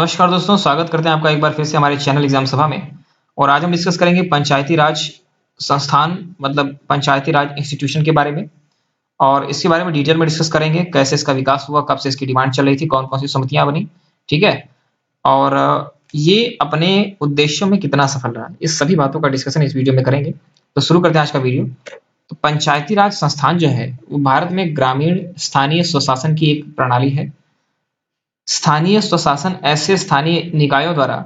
नमस्कार दोस्तों, स्वागत करते हैं आपका एक बार फिर से हमारे चैनल एग्जाम सभा में। और आज हम डिस्कस करेंगे पंचायती राज संस्थान मतलब पंचायती राज इंस्टीट्यूशन के बारे में। और इसके बारे में डिटेल में डिस्कस करेंगे, कैसे इसका विकास हुआ, कब से इसकी डिमांड चल रही थी, कौन कौन सी समितियां बनी। ठीक है। और ये अपने उद्देश्यों में कितना सफल रहा, इस सभी बातों का डिस्कशन इस वीडियो में करेंगे। तो शुरू करते हैं आज का वीडियो। तो पंचायती राज संस्थान जो है वो भारत में ग्रामीण स्थानीय स्वशासन की एक प्रणाली है। स्थानीय स्वशासन ऐसे स्थानीय निकायों द्वारा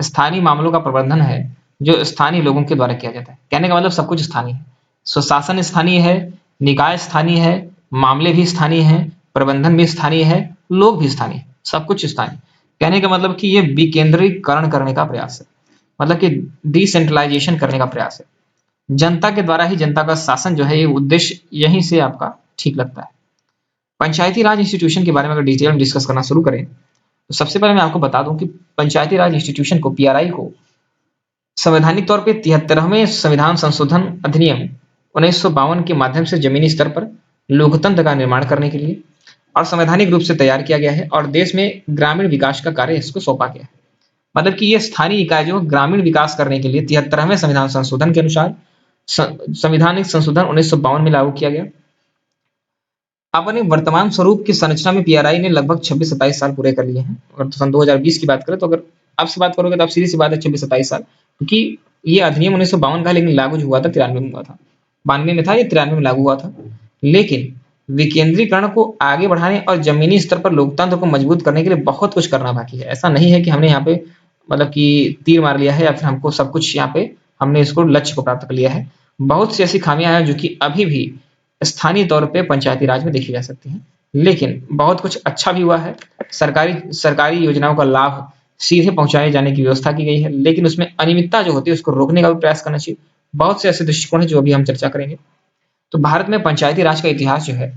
स्थानीय मामलों का प्रबंधन है जो स्थानीय लोगों के द्वारा किया जाता है। कहने का मतलब सब कुछ स्थानीय है। स्वशासन स्थानीय है, निकाय स्थानीय है, मामले भी स्थानीय है, प्रबंधन भी स्थानीय है, लोग भी स्थानीय है, सब कुछ स्थानीय। कहने का मतलब कि ये विकेंद्रीकरण करने का प्रयास है, मतलब कि डिसेंट्रलाइजेशन करने का प्रयास है। जनता के द्वारा ही जनता का शासन जो है, ये उद्देश्य यहीं से आपका ठीक लगता है। पंचायती राज इंस्टीट्यूशन के बारे में अगर डिटेल में डिस्कस करना शुरू करें तो सबसे पहले मैं आपको बता दूं कि पंचायती राज इंस्टीट्यूशन को पीआरआई को संवैधानिक तौर पे 73वें संविधान संशोधन अधिनियम 1952 के माध्यम से जमीनी स्तर पर लोकतंत्र का निर्माण करने के लिए और संवैधानिक रूप से तैयार किया गया है और देश में ग्रामीण विकास का कार्य इसको सौंपा गया है। मतलब कि ये स्थानीय इकाई जो ग्रामीण विकास करने के लिए 73वें संविधान संशोधन के अनुसार संविधानिक संशोधन 1952 में लागू किया गया। अपने वर्तमान स्वरूप की संरचना में पीआरआई ने लगभग 26-27 साल पूरे कर लिए हैं। अगर सन 2020 की बात करें तो अगर आपसे बात करोगे तो आप सीधी सी बात है 26-27 साल, क्योंकि ये अधिनियम 1952 का, लेकिन लागू जो हुआ था 93 में हुआ था। 92 में था, ये 93 में लागू हुआ था। लेकिन विकेंद्रीकरण को आगे बढ़ाने और जमीनी स्तर पर लोकतंत्र को मजबूत करने के लिए बहुत कुछ करना बाकी है। ऐसा नहीं है कि हमने यहाँ पे मतलब कि तीर मार लिया है या फिर हमको सब कुछ यहाँ पे हमने इसको लक्ष्य को प्राप्त कर लिया है। बहुत सी ऐसी खामियां हैं जो कि अभी भी स्थानीय तौर पे पंचायती राज में देखी जा सकती हैं, लेकिन बहुत कुछ अच्छा भी हुआ है। सरकारी सरकारी योजनाओं का लाभ सीधे पहुंचाए जाने की व्यवस्था की गई है, लेकिन उसमें अनियमितता जो होती है उसको रोकने का भी प्रयास करना चाहिए। बहुत से ऐसे दृष्टिकोण है जो अभी हम चर्चा करेंगे। तो भारत में पंचायती राज का इतिहास जो है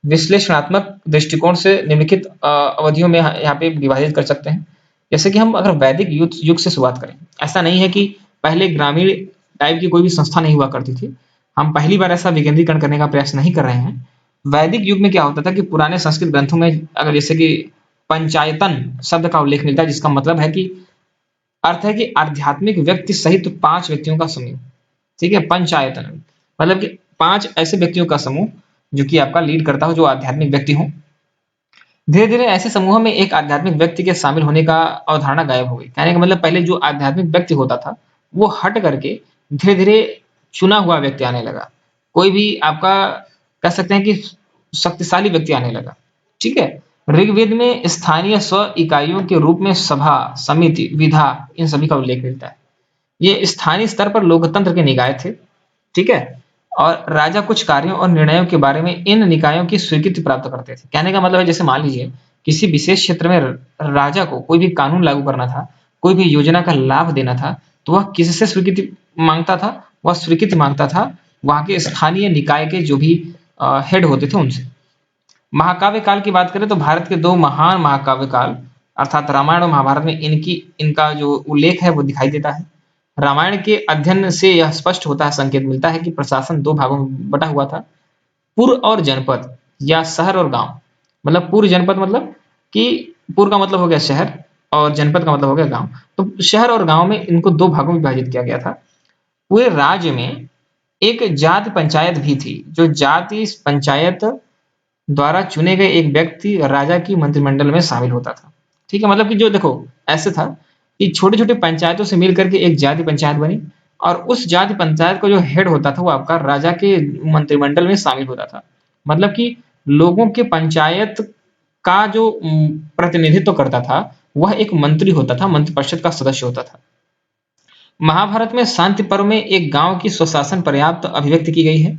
विश्लेषणात्मक दृष्टिकोण से निम्नलिखित अवधियों में यहाँ पे विभाजित कर सकते हैं। जैसे कि हम अगर वैदिक युग से शुरुआत करें, ऐसा नहीं है कि पहले ग्रामीण टाइप की कोई भी संस्था नहीं हुआ करती थी। हम पहली बार ऐसा विकेंद्रीकरण करने का प्रयास नहीं कर रहे हैं। वैदिक युग में क्या होता था कि पुराने संस्कृत ग्रंथों में अगर जैसे कि पंचायतन शब्द का उल्लेख मिलता है, जिसका मतलब है कि अर्थ है कि आध्यात्मिक व्यक्ति सहित 5 व्यक्तियों का समूह। ठीक है, पंचायतन मतलब कि 5 ऐसे व्यक्तियों का समूह जो कि आपका लीड करता हो, जो आध्यात्मिक व्यक्ति हो। धीरे धीरे ऐसे समूह में एक आध्यात्मिक व्यक्ति के शामिल होने का अवधारणा गायब हो गई। कहने का मतलब पहले जो आध्यात्मिक व्यक्ति होता था वो हट करके धीरे धीरे चुना हुआ व्यक्ति आने लगा। कोई भी आपका कह सकते हैं कि शक्तिशाली व्यक्ति आने लगा। ठीक है। ऋग्वेद में स्थानीय स्व इकाइयों के रूप में सभा, समिति, विधा, इन सभी का उल्लेख मिलता है। ये स्थानीय स्तर पर लोकतंत्र के निकाय थे। ठीक है। और राजा कुछ कार्यों और निर्णयों के बारे में इन निकायों की स्वीकृति प्राप्त करते थे। कहने का मतलब है जैसे मान लीजिए किसी विशेष क्षेत्र में राजा को कोई भी कानून लागू करना था, कोई भी योजना का लाभ देना था, तो वह किससे स्वीकृति मांगता था? वह स्वीकृति मांगता था वहां के स्थानीय निकाय के जो भी हेड होते थे उनसे। महाकाव्य काल की बात करें तो भारत के 2 महान महाकाव्य काल अर्थात रामायण और महाभारत में इनका जो उल्लेख है वो दिखाई देता है। रामायण के अध्ययन से यह स्पष्ट होता है, संकेत मिलता है कि प्रशासन 2 भागों में बटा हुआ था, पुर और जनपद या शहर और गांव। मतलब पूर्व जनपद मतलब कि पूर्व का मतलब हो गया शहर और जनपद का मतलब हो गया गांव। तो शहर और गांव में इनको 2 भागों में विभाजित किया गया था। पूरे राज्य में एक जाति पंचायत भी थी, जो जाति पंचायत द्वारा चुने गए एक व्यक्ति राजा की मंत्रिमंडल में शामिल होता था। ठीक है, मतलब कि जो देखो ऐसे था कि छोटे-छोटे पंचायतों से मिल करके एक जाति पंचायत बनी और उस जाति पंचायत का जो हेड होता था वो आपका राजा के मंत्रिमंडल में शामिल होता था। मतलब कि लोगों के पंचायत का जो प्रतिनिधित्व करता था वह एक मंत्री होता था, मंत्रिपरिषद का सदस्य होता था। महाभारत में शांति पर्व में एक गांव की स्वशासन पर्याप्त अभिव्यक्ति की गई है।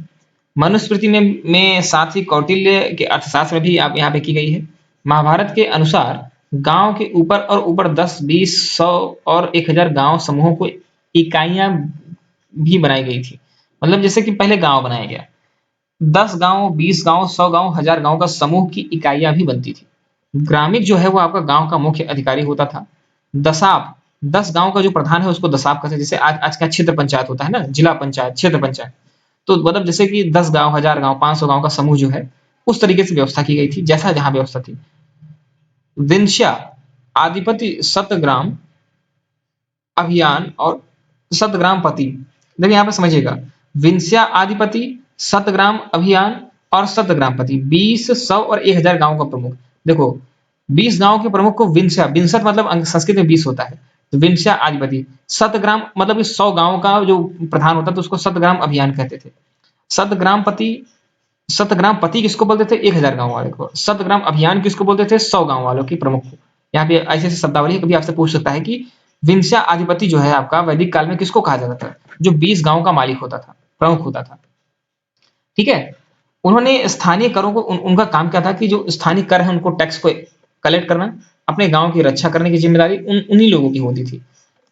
मनुस्मृति में साथ ही कौटिल्य के अर्थशास्त्र में भी आप यहाँ पे की गई है। महाभारत के अनुसार गांव के ऊपर और ऊपर 10, 20, 100 और 1000 गांव समूहों को इकाइयां भी बनाई गई थी। मतलब जैसे कि पहले गांव बनाया गया, 10 गांव, 20 गांव, 100 गांव, 1000 गांव का समूह की इकाइयां भी बनती थी। ग्रामीण जो है वो आपका गांव का मुख्य अधिकारी होता था। दसाप, 10 गांव का जो प्रधान है उसको दसाप कहते हैं। जैसे आज का क्षेत्र पंचायत होता है ना, जिला पंचायत, क्षेत्र पंचायत। तो मतलब जैसे कि 10 गांव, 1000 गांव, 500 गांव का समूह जो है उस तरीके से व्यवस्था की गई थी, जैसा जहां व्यवस्था थी। विंध्या आधिपति सतग्राम अभियान और सतग्राम पति। देखिए यहाँ पे समझिएगा, विंध्या आधिपति, सतग्राम अभियान और सतग्राम पति, 20, 100 और 1000 गांव का प्रमुख। देखो 20 गांव के प्रमुख को विंध्या, विंशत मतलब संस्कृत में 20 होता है, तो विंध्या आधिपति। सतग्राम मतलब 100 गांव का जो प्रधान होता है तो उसको सतग्राम अभियान कहते थे। सतग्राम पति, सतग्राम पति किसको बोलते थे? 1000 गांव वाले को। सतग्राम अभियान किसको बोलते थे? 100 गांव वालों की प्रमुख को। यहाँ पे ऐसे ऐसे शब्दावली कभी आपसे पूछ सकता है कि विंध्या अधिपति जो है आपका वैदिक काल में किसको कहा जाता था? जो 20 गांव का मालिक होता था, प्रमुख होता था। ठीक है, उन्होंने स्थानीय करों को उनका काम क्या था कि जो स्थानीय कर है उनको टैक्स को कलेक्ट करना, अपने गांव की रक्षा करने की जिम्मेदारी उन्हीं लोगों की होती थी।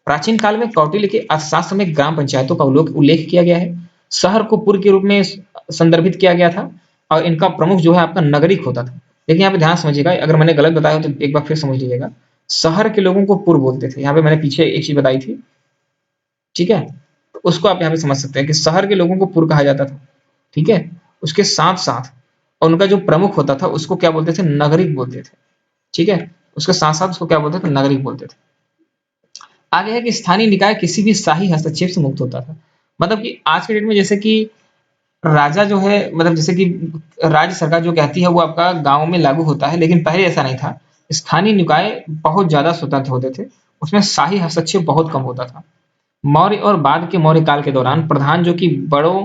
प्राचीन काल में कौटिल्य के अर्थशास्त्र में ग्राम पंचायतों का उल्लेख किया गया है। शहर को पुर के रूप में संदर्भित किया गया था और इनका प्रमुख जो है आपका नगरिक होता था। लेकिन यहाँ पे ध्यान समझिएगा, अगर मैंने गलत बताया हो तो एक बार फिर समझ लीजिएगा। शहर के लोगों को पुर बोलते थे, यहाँ पे मैंने पीछे एक चीज बताई थी। ठीक है, तो उसको आप यहाँ पे समझ सकते हैं कि शहर के लोगों को पुर कहा जाता था। ठीक है, उसके साथ साथ उनका जो प्रमुख होता था उसको क्या बोलते थे? नगरिक बोलते थे। ठीक है, उसके साथ साथ उसको क्या बोलते थे? नगरिक बोलते थे। आगे है कि स्थानीय निकाय किसी भी शाही हस्तक्षेप से मुक्त होता था। मतलब कि आज के डेट में जैसे कि राजा जो है, मतलब जैसे कि राज्य सरकार जो कहती है वो आपका गांव में लागू होता है, लेकिन पहले ऐसा नहीं था। स्थानीय निकाय बहुत ज्यादा स्वतंत्र होते थे, उसमें शाही हस्तक्षेप बहुत कम होता था। मौर्य और बाद के मौर्य काल के दौरान प्रधान जो कि बड़ों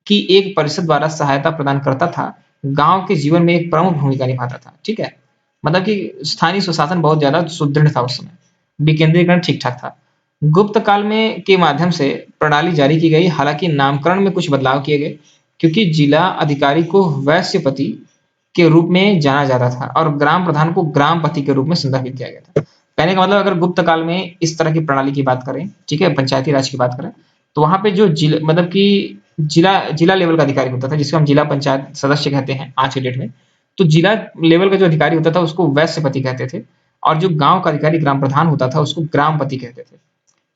की एक परिषद द्वारा सहायता प्रदान करता था, गांव के जीवन में एक प्रमुख भूमिका निभाता था। ठीक है, मतलब कि स्थानीय सुशासन बहुत ज्यादा सुदृढ़ था उस समय, विकेंद्रीकरण ठीक ठाक था। गुप्त काल में के माध्यम से प्रणाली जारी की गई, हालांकि नामकरण में कुछ बदलाव किए गए, क्योंकि जिला अधिकारी को वैश्यपति के रूप में जाना जाता था और ग्राम प्रधान को ग्रामपति के रूप में संदर्भित किया गया था। कहने का मतलब अगर गुप्त काल में इस तरह की प्रणाली की बात करें, ठीक है, पंचायती राज की बात करें, तो वहां पे जो जिला मतलब कि जिला जिला लेवल का अधिकारी होता था, जिसको हम जिला पंचायत सदस्य कहते हैं आज के डेट में, तो जिला लेवल का जो अधिकारी होता था उसको वैश्यपति कहते थे और जो गांव का अधिकारी ग्राम प्रधान होता था उसको ग्रामपति कहते थे।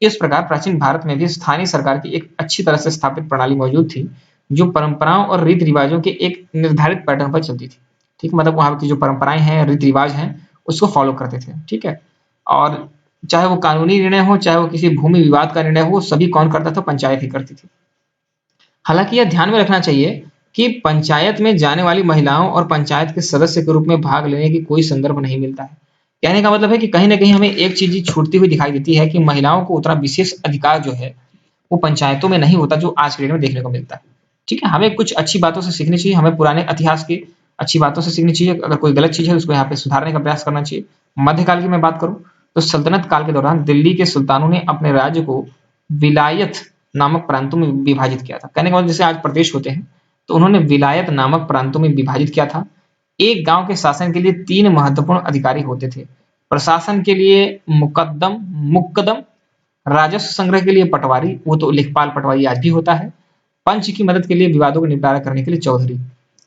इस प्रकार प्राचीन भारत में भी स्थानीय सरकार की एक अच्छी तरह से स्थापित प्रणाली मौजूद थी, जो परंपराओं और रीति रिवाजों के एक निर्धारित पैटर्न पर चलती थी। ठीक, मतलब वहां की जो परंपराएं हैं, रीति रिवाज हैं, उसको फॉलो करते थे। ठीक है, और चाहे वो कानूनी निर्णय हो, चाहे वो किसी भूमि विवाद का निर्णय हो, सभी कौन करता था? पंचायत ही करती थी। हालांकि यह ध्यान में रखना चाहिए कि पंचायत में जाने वाली महिलाओं और पंचायत के सदस्य के रूप में भाग लेने की कोई संदर्भ नहीं मिलता है। कहने का मतलब है कि कहीं ना कहीं हमें एक चीज छूटती हुई दिखाई देती है कि महिलाओं को उतना विशेष अधिकार जो है वो पंचायतों में नहीं होता, जो आज के डेट में देखने को मिलता है। ठीक है, हमें कुछ अच्छी बातों से सीखनी चाहिए, हमें पुराने इतिहास की अच्छी बातों से सीखनी चाहिए। अगर कोई गलत चीज है उसको यहाँ पे सुधारने का प्रयास करना चाहिए। मध्यकाल की मैं बात करूं तो सल्तनत काल के दौरान दिल्ली के सुल्तानों ने अपने राज्य को विलायत नामक प्रांतों में विभाजित किया था। कहने का मतलब जैसे आज प्रदेश होते हैं, तो उन्होंने विलायत नामक प्रांतों में विभाजित किया था। एक गांव के शासन के लिए 3 महत्वपूर्ण अधिकारी होते थे। प्रशासन के लिए मुकद्दम मुकदम, राजस्व संग्रह के लिए पटवारी, वो तो लेखपाल पटवारी आज भी होता है, पंच की मदद के लिए विवादों को निपटारा करने के लिए चौधरी।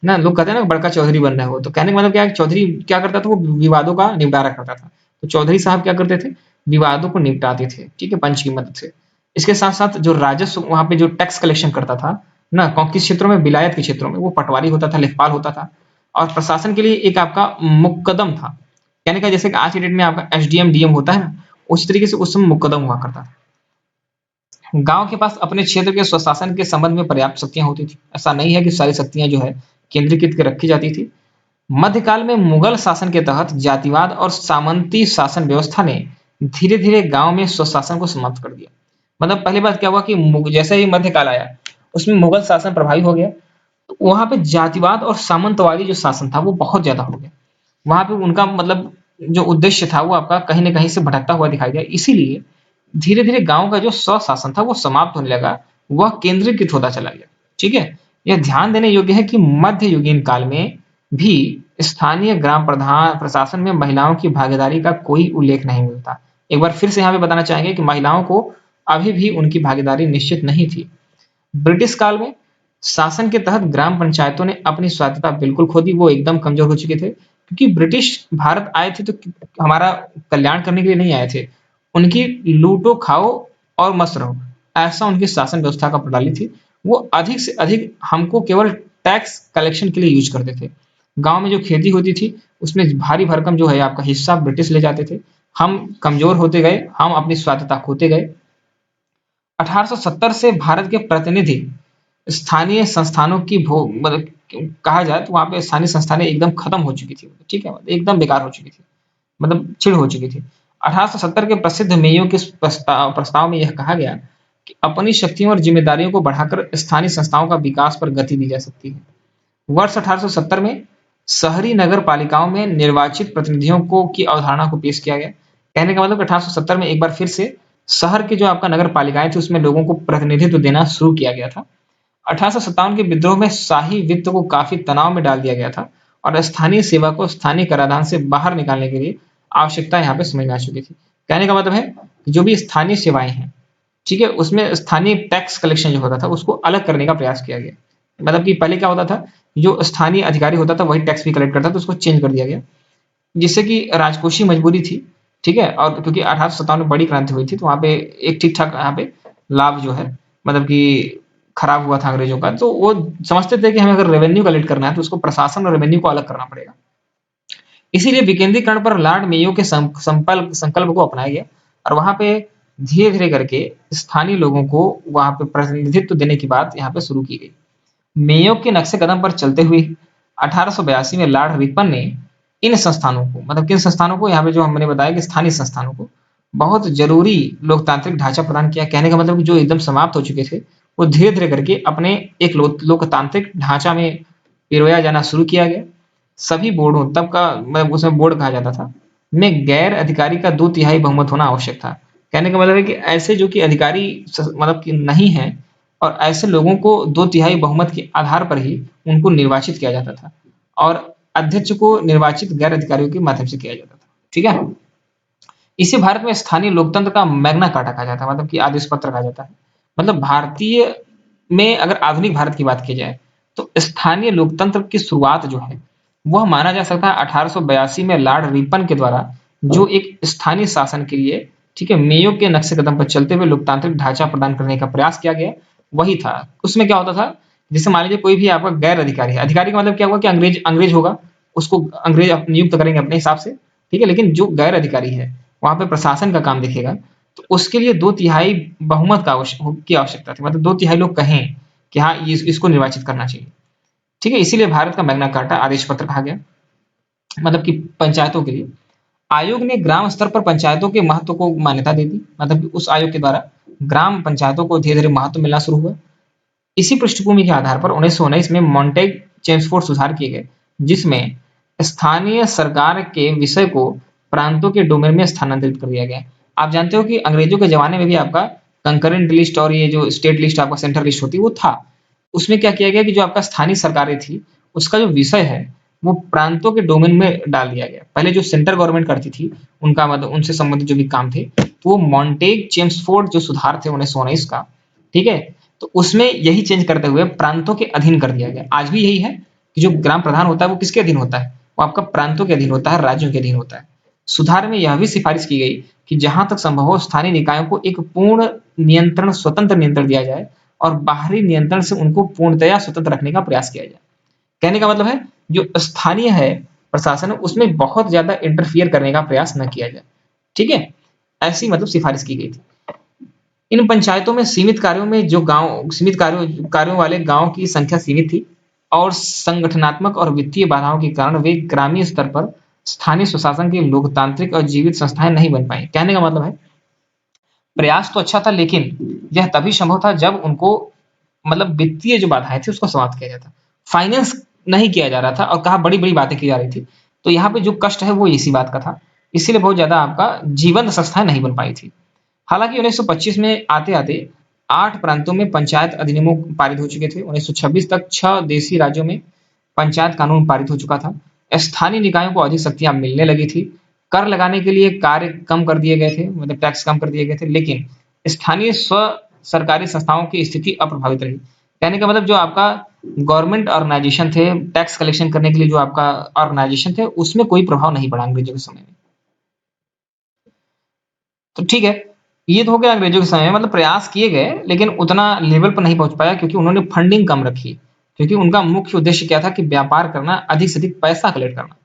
ना लोग कहते हैं ना बड़का चौधरी बनना है, हो तो कहने का मतलब क्या है, चौधरी क्या करता था? वो विवादों का निपटारा करता था। तो चौधरी साहब क्या करते थे? विवादों को निपटाते थे। ठीक है, पंच की मदद से। इसके साथ साथ जो राजस्व वहां पे जो टैक्स कलेक्शन करता था ना, किस क्षेत्रों में? विलायत के क्षेत्रों में, वो पटवारी होता था, लेखपाल होता था। और प्रशासन के लिए एक आपका मुकदम था। कहने का जैसे कि आज के डेट में आपका एसडीएम डीएम होता है ना, उस तरीके से उस समय मुकदम हुआ करता था। गांव के पास अपने क्षेत्र के स्वशासन के संबंध में पर्याप्त शक्तियां होती थी। ऐसा नहीं है कि सारी शक्तियां जो है केंद्रीकृत के रखी जाती थी। मध्यकाल में मुगल शासन के तहत जातिवाद और सामंती शासन व्यवस्था ने धीरे धीरे गांव में स्वशासन को समाप्त कर दिया। मतलब पहली बात क्या हुआ कि जैसे ही मध्यकाल आया उसमें मुगल शासन प्रभावी हो गया, तो वहां पे जातिवाद और सामंतवादी जो शासन था वो बहुत ज्यादा हो गया। वहां पे उनका मतलब जो उद्देश्य था वो आपका कहीं ना कहीं से भटकता हुआ दिखाई दिया। इसीलिए धीरे धीरे गांव का जो स्वशासन था वो समाप्त होने लगा, वह केंद्रीकृत होता चला गया। ठीक है, यह ध्यान देने योग्य है कि मध्ययुगीन काल में भी स्थानीय ग्राम प्रधान प्रशासन में महिलाओं की भागीदारी का कोई उल्लेख नहीं मिलता। एक बार फिर से यहाँ पे बताना चाहेंगे कि महिलाओं को अभी भी उनकी भागीदारी निश्चित नहीं थी। ब्रिटिश काल में शासन के तहत ग्राम पंचायतों ने अपनी स्वायत्तता बिल्कुल खो दी, वो एकदम कमजोर हो चुके थे, क्योंकि ब्रिटिश भारत आए थे तो हमारा कल्याण करने के लिए नहीं आए थे। उनकी लूटो खाओ और मस्त रहो, ऐसा उनकी शासन व्यवस्था का प्रणाली थी। वो अधिक से अधिक हमको केवल टैक्स कलेक्शन के लिए यूज करते थे। गांव में जो खेती होती थी उसमें भारी भरकम जो है आपका हिस्सा ब्रिटिश ले जाते थे। हम कमजोर होते गए, हम अपनी स्वायत्तता खोते गए। 1870 से भारत के प्रतिनिधि स्थानीय संस्थानों की मतलब कहा जाए तो वहां पे स्थानीय संस्थानें एकदम खत्म हो चुकी थी, ठीक है, एकदम बेकार हो चुकी थी, मतलब चिढ़ हो चुकी थी। 1870 के प्रसिद्ध मेयो के प्रस्ताव में यह कहा गया कि अपनी शक्तियों और जिम्मेदारियों को बढ़ाकर स्थानीय संस्थाओं का विकास पर गति दी जा सकती है। वर्ष 1870 में शहरी नगर पालिकाओं में निर्वाचित प्रतिनिधियों को की अवधारणा को पेश किया गया। कहने का मतलब 1870 में एक बार फिर से शहर के जो आपका नगर पालिकाएं थी उसमें लोगों को प्रतिनिधित्व देना शुरू किया गया था। 1857 के विद्रोह में शाही वित्त को काफी तनाव में डाल दिया गया था और स्थानीय सेवा को स्थानीय कराधान से बाहर निकालने के लिए आवश्यकता यहाँ पे समझ में आ चुकी थी। कहने का मतलब है कि जो भी स्थानीय सेवाएं हैं, ठीक है, उसमें स्थानीय टैक्स कलेक्शन जो होता था उसको अलग करने का प्रयास किया गया। मतलब कि पहले क्या होता था, जो स्थानीय अधिकारी होता था वही टैक्स भी कलेक्ट करता था, तो उसको चेंज कर दिया गया जिससे कि राजकोषीय मजबूरी थी, ठीक है, और क्योंकि 1857 में बड़ी क्रांति हुई थी तो वहां पे एक ठीक ठाक यहाँ पे लाभ जो है मतलब कि खराब हुआ था अंग्रेजों का, तो वो समझते थे कि हमें अगर रेवेन्यू कलेक्ट करना है तो उसको प्रशासन और रेवेन्यू को अलग करना पड़ेगा। इसीलिए विकेंद्रीकरण पर लॉर्ड मेयो के संकल्प को अपनाया गया और वहां पे धीरे धीरे करके स्थानीय लोगों को वहां पे प्रतिनिधित्व देने की बात यहाँ पे शुरू की गई। मेयो के नक्शे कदम पर चलते हुए 1882 में लॉर्ड रिपन ने इन संस्थानों को, मतलब किन संस्थानों को, यहाँ पे जो हमने बताया कि स्थानीय संस्थानों को बहुत जरूरी लोकतांत्रिक ढांचा प्रदान किया। कहने का मतलब कि जो एकदम समाप्त हो चुके थे वो धीरे धीरे करके अपने एक लोकतांत्रिक ढांचा में पिरोया जाना शुरू किया गया। सभी बोर्डों तब का, मतलब उसमें बोर्ड कहा जाता था, में गैर अधिकारी का 2/3 बहुमत होना आवश्यक था। कहने का मतलब है कि ऐसे जो कि अधिकारी मतलब कि नहीं है और ऐसे लोगों को 2/3 बहुमत के आधार पर ही उनको निर्वाचित किया जाता था और अध्यक्ष को निर्वाचित गैर अधिकारियों के माध्यम से किया जाता था, ठीक है। इसे भारत में स्थानीय लोकतंत्र का मैग्ना कार्टा कहा जाता है, मतलब कि आदेश पत्र कहा जाता है। मतलब भारतीय में अगर आधुनिक भारत की बात की जाए तो स्थानीय लोकतंत्र की शुरुआत जो है वह माना जा सकता है 1882 में लॉर्ड रिपन के द्वारा, जो एक स्थानीय शासन के लिए, ठीक है, मेयो के नक्शे कदम पर चलते हुए लोकतांत्रिक ढांचा प्रदान करने का प्रयास किया गया, वही था। उसमें क्या होता था, जैसे मान लीजिए कोई भी आपका गैर अधिकारी है, अधिकारी का मतलब क्या होगा कि अंग्रेज अंग्रेज होगा, उसको अंग्रेज नियुक्त करेंगे अपने हिसाब से, ठीक है, लेकिन जो गैर अधिकारी है वहां पे प्रशासन का काम दिखेगा, तो उसके लिए 2/3 बहुमत की आवश्यकता थी, मतलब 2/3 लोग कहें कि हाँ इसको निर्वाचित करना चाहिए, ठीक है। इसीलिए भारत का मैग्ना कार्टा आदेश पत्र कहा गया, मतलब कि पंचायतों के लिए। आयोग ने ग्राम स्तर पर पंचायतों के महत्व को मान्यता दे दी, मतलब कि उस आयोग के द्वारा ग्राम पंचायतों को धीरे धीरे महत्व मिलना शुरू हुआ। इसी पृष्ठभूमि के आधार पर 1919 में मॉन्टेग चेम्सफोर्ड सुधार किए गए, जिसमें स्थानीय सरकार के विषय को प्रांतों के डोमेन में स्थानांतरित कर दिया गया। आप जानते हो कि अंग्रेजों के जमाने में भी आपका कंकरेंट लिस्ट और ये जो स्टेट लिस्ट आपका सेंट्रल लिस्ट होती है वो था। उसमें क्या किया गया कि जो आपका स्थानीय सरकारें थी उसका जो विषय है वो प्रांतों के डोमेन में डाल दिया गया। पहले जो सेंट्रल गवर्नमेंट करती थी उनका मतलब उनसे संबंधित जो भी काम थे तो वो मॉन्टेग चेम्सफोर्ड जो सुधार थे 1919 का, ठीक है, तो उसमें यही चेंज करते हुए प्रांतों के अधीन कर दिया गया। आज भी यही है कि जो ग्राम प्रधान होता है वो किसके अधीन होता है, वो आपका प्रांतों के अधीन होता है, राज्यों के अधीन होता है। सुधार में यह भी सिफारिश की गई कि जहां तक संभव हो स्थानीय निकायों को एक पूर्ण नियंत्रण, स्वतंत्र नियंत्रण दिया जाए और बाहरी नियंत्रण से उनको पूर्णतया स्वतंत्र रखने का प्रयास किया जाए। कहने का मतलब है जो स्थानीय है प्रशासन उसमें बहुत ज्यादा इंटरफियर करने का प्रयास न किया जाए, ठीक है, ऐसी मतलब सिफारिश की गई थी। इन पंचायतों में सीमित कार्यों वाले गांव की संख्या सीमित थी और संगठनात्मक और वित्तीय बाधाओं के कारण वे ग्रामीण स्तर पर स्थानीय स्वशासन की लोकतांत्रिक और जीवित संस्थाएं नहीं बन पाई। कहने का मतलब है प्रयास तो अच्छा था लेकिन यह तभी संभव था जब उनको मतलब वित्तीय जो बाधाएं थी उसको समाप्त किया जाता, फाइनेंस नहीं किया जा रहा था और कहा बड़ी बड़ी बातें की जा रही थी। तो यहाँ पे जो कष्ट है वो इसी बात का था, इसीलिए बहुत ज्यादा आपका जीवंत संस्थाएं नहीं बन पाई थी। हालांकि 1925 में आते आते 8 प्रांतों में पंचायत अधिनियमों पारित हो चुके थे। 1926 तक 6 देशी राज्यों में पंचायत कानून पारित हो चुका था। स्थानीय निकायों को अधिक शक्तियां मिलने लगी थी। कर लगाने के लिए कार्य कम कर दिए गए थे, मतलब टैक्स कम कर दिए गए थे, लेकिन स्थानीय स्व सरकारी संस्थाओं की स्थिति अप्रभावित रही। कहने का मतलब जो आपका गवर्नमेंट ऑर्गेनाइजेशन थे टैक्स कलेक्शन करने के लिए, जो आपका ऑर्गेनाइजेशन थे उसमें कोई प्रभाव नहीं पड़ा अंग्रेजों के समय में। तो ठीक है, ये तो हो गया अंग्रेजों के समय में, मतलब प्रयास किए गए लेकिन उतना लेवल पर नहीं पहुंच पाया क्योंकि उन्होंने फंडिंग कम रखी। क्योंकि उनका मुख्य उद्देश्य क्या था कि व्यापार करना, अधिक से अधिक पैसा कलेक्ट करना।